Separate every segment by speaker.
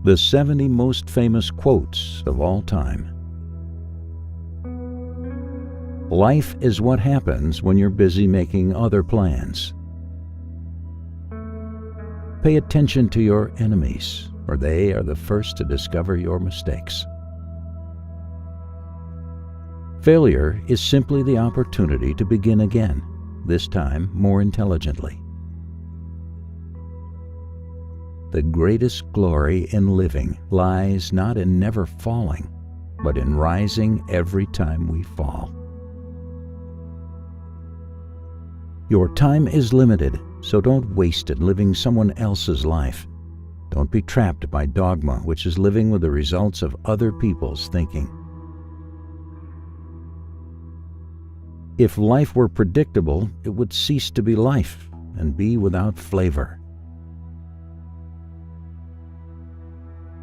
Speaker 1: The 70 most famous quotes of all time. Life is what happens when you're busy making other plans. Pay attention to your enemies, for they are the first to discover your mistakes. Failure is simply the opportunity to begin again, this time more intelligently. The greatest glory in living lies not in never falling, but in rising every time we fall. Your time is limited, so don't waste it living someone else's life. Don't be trapped by dogma, which is living with the results of other people's thinking. If life were predictable, it would cease to be life and be without flavor.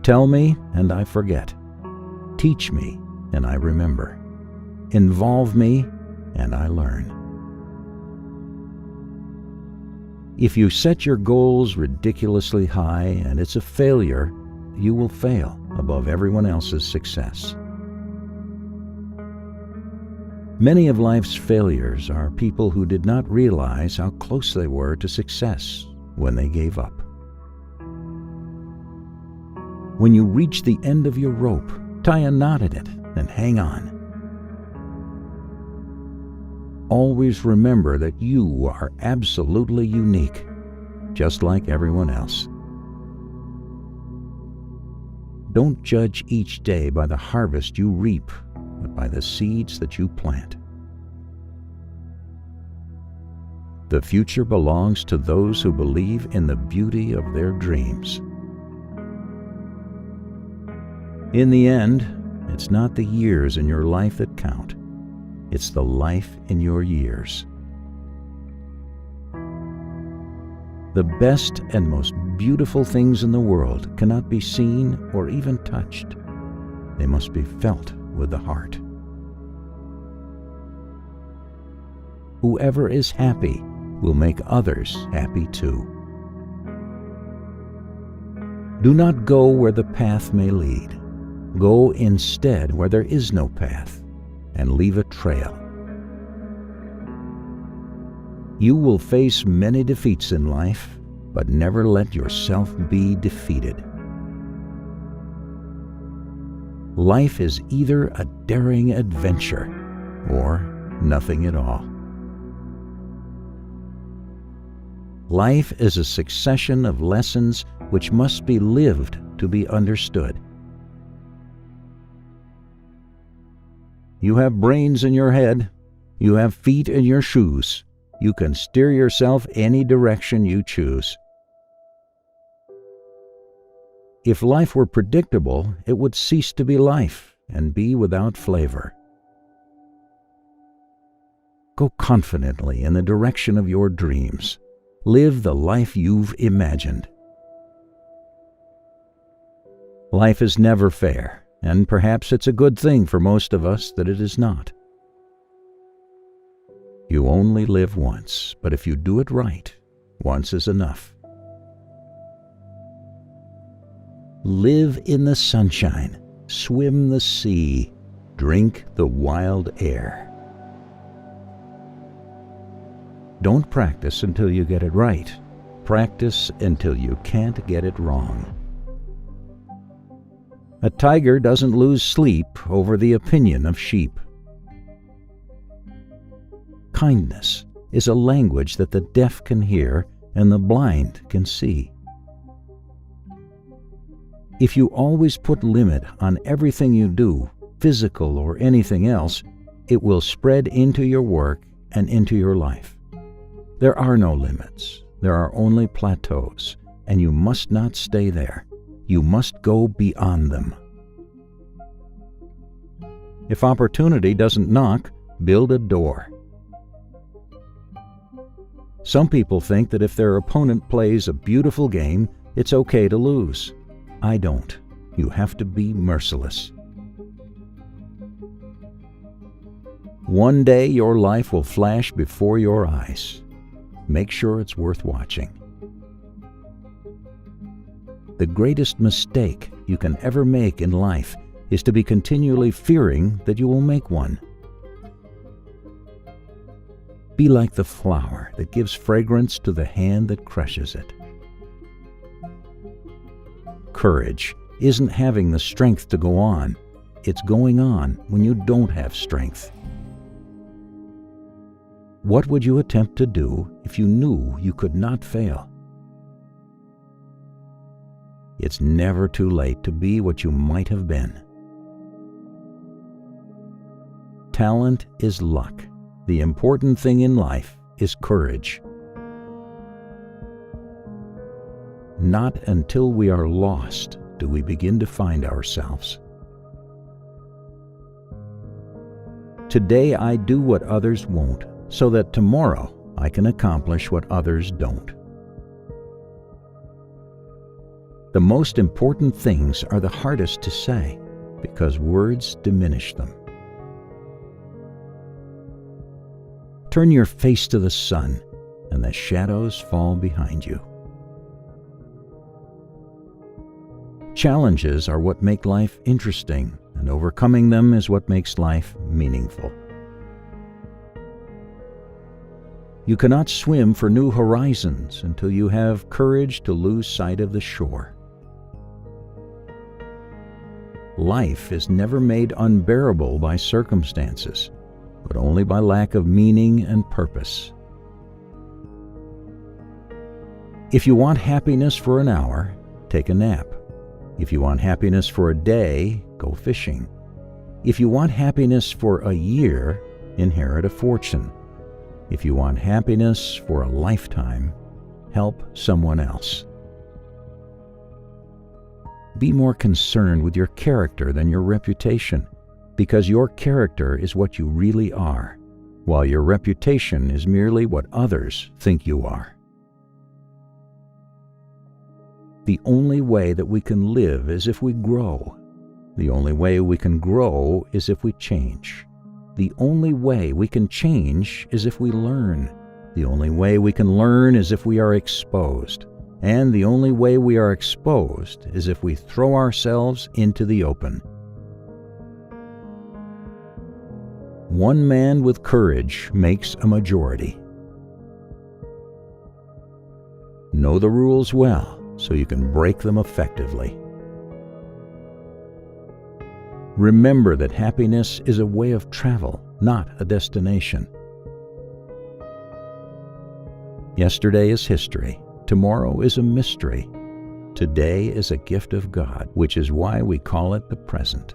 Speaker 1: Tell me, and I forget. Teach me, and I remember. Involve me, and I learn. If you set your goals ridiculously high and it's a failure, you will fail above everyone else's success. Many of life's failures are people who did not realize how close they were to success when they gave up. When you reach the end of your rope, tie a knot in it and hang on. Always remember that you are absolutely unique, just like everyone else. Don't judge each day by the harvest you reap, but by the seeds that you plant. The future belongs to those who believe in the beauty of their dreams. In the end, it's not the years in your life that count. It's the life in your years. The best and most beautiful things in the world cannot be seen or even touched. They must be felt with the heart. Whoever is happy will make others happy too. Do not go where the path may lead. Go instead where there is no path, and leave a trail. You will face many defeats in life, but never let yourself be defeated. Life is either a daring adventure or nothing at all. Life is a succession of lessons which must be lived to be understood. You have brains in your head. You have feet in your shoes. You can steer yourself any direction you choose. If life were predictable, it would cease to be life and be without flavor. Go confidently in the direction of your dreams. Live the life you've imagined. Life is never fair. And perhaps it's a good thing for most of us that it is not. You only live once, but if you do it right, once is enough. Live in the sunshine, swim the sea, drink the wild air. Don't practice until you get it right. Practice until you can't get it wrong. A tiger doesn't lose sleep over the opinion of sheep. Kindness is a language that the deaf can hear and the blind can see. If you always put limit on everything you do, physical or anything else, it will spread into your work and into your life. There are no limits. There are only plateaus, and you must not stay there. You must go beyond them. If opportunity doesn't knock, build a door. Some people think that if their opponent plays a beautiful game, it's okay to lose. I don't. You have to be merciless. One day your life will flash before your eyes. Make sure it's worth watching. The greatest mistake you can ever make in life is to be continually fearing that you will make one. Be like the flower that gives fragrance to the hand that crushes it. Courage isn't having the strength to go on. It's going on when you don't have strength. What would you attempt to do if you knew you could not fail? It's never too late to be what you might have been. Talent is luck. The important thing in life is courage. Not until we are lost do we begin to find ourselves. Today I do what others won't, so that tomorrow I can accomplish what others don't. The most important things are the hardest to say because words diminish them. Turn your face to the sun, and the shadows fall behind you. Challenges are what make life interesting, and overcoming them is what makes life meaningful. You cannot swim for new horizons until you have courage to lose sight of the shore. Life is never made unbearable by circumstances, but only by lack of meaning and purpose. If you want happiness for an hour, take a nap. If you want happiness for a day, go fishing. If you want happiness for a year, inherit a fortune. If you want happiness for a lifetime, help someone else. Be more concerned with your character than your reputation, because your character is what you really are, while your reputation is merely what others think you are. The only way that we can live is if we grow. The only way we can grow is if we change. The only way we can change is if we learn. The only way we can learn is if we are exposed. And the only way we are exposed is if we throw ourselves into the open. One man with courage makes a majority. Know the rules well so you can break them effectively. Remember that happiness is a way of travel, not a destination. Yesterday is history. Tomorrow is a mystery. Today is a gift of God, which is why we call it the present.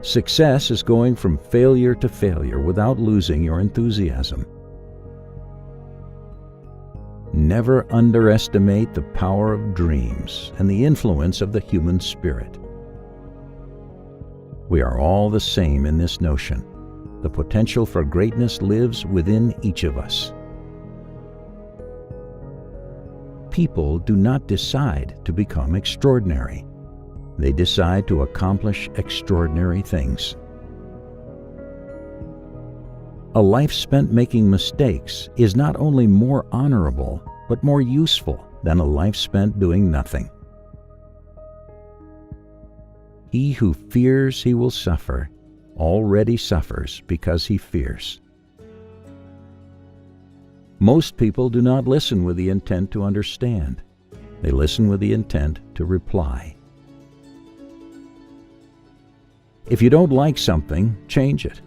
Speaker 1: Success is going from failure to failure without losing your enthusiasm. Never underestimate the power of dreams and the influence of the human spirit. We are all the same in this notion. The potential for greatness lives within each of us. People do not decide to become extraordinary. They decide to accomplish extraordinary things. A life spent making mistakes is not only more honorable, but more useful than a life spent doing nothing. He who fears he will suffer already suffers because he fears. Most people do not listen with the intent to understand. They listen with the intent to reply. If you don't like something, change it.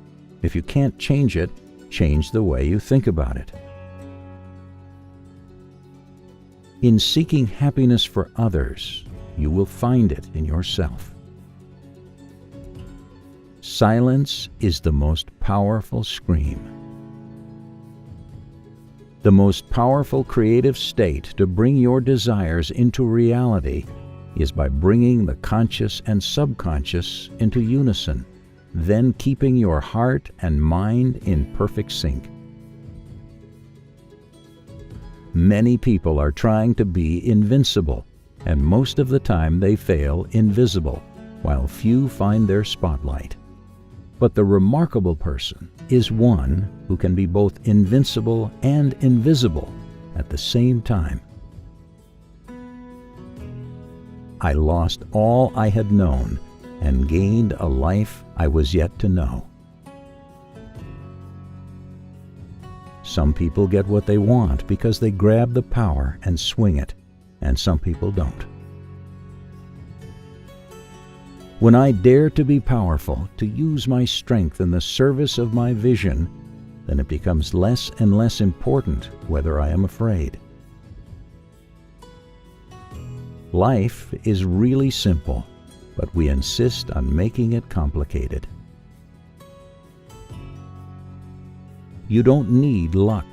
Speaker 1: If you can't change it, change the way you think about it. In seeking happiness for others, you will find it in yourself. Silence is the most powerful scream. The most powerful creative state to bring your desires into reality is by bringing the conscious and subconscious into unison, then keeping your heart and mind in perfect sync. Many people are trying to be invincible, and most of the time they fail invisible, while few find their spotlight. But the remarkable person is one who can be both invincible and invisible at the same time. I lost all I had known and gained a life I was yet to know. Some people get what they want because they grab the power and swing it, and some people don't. When I dare to be powerful, to use my strength in the service of my vision, then it becomes less and less important whether I am afraid. Life is really simple, but we insist on making it complicated. You don't need luck.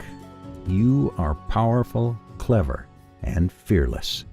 Speaker 1: You are powerful, clever, and fearless.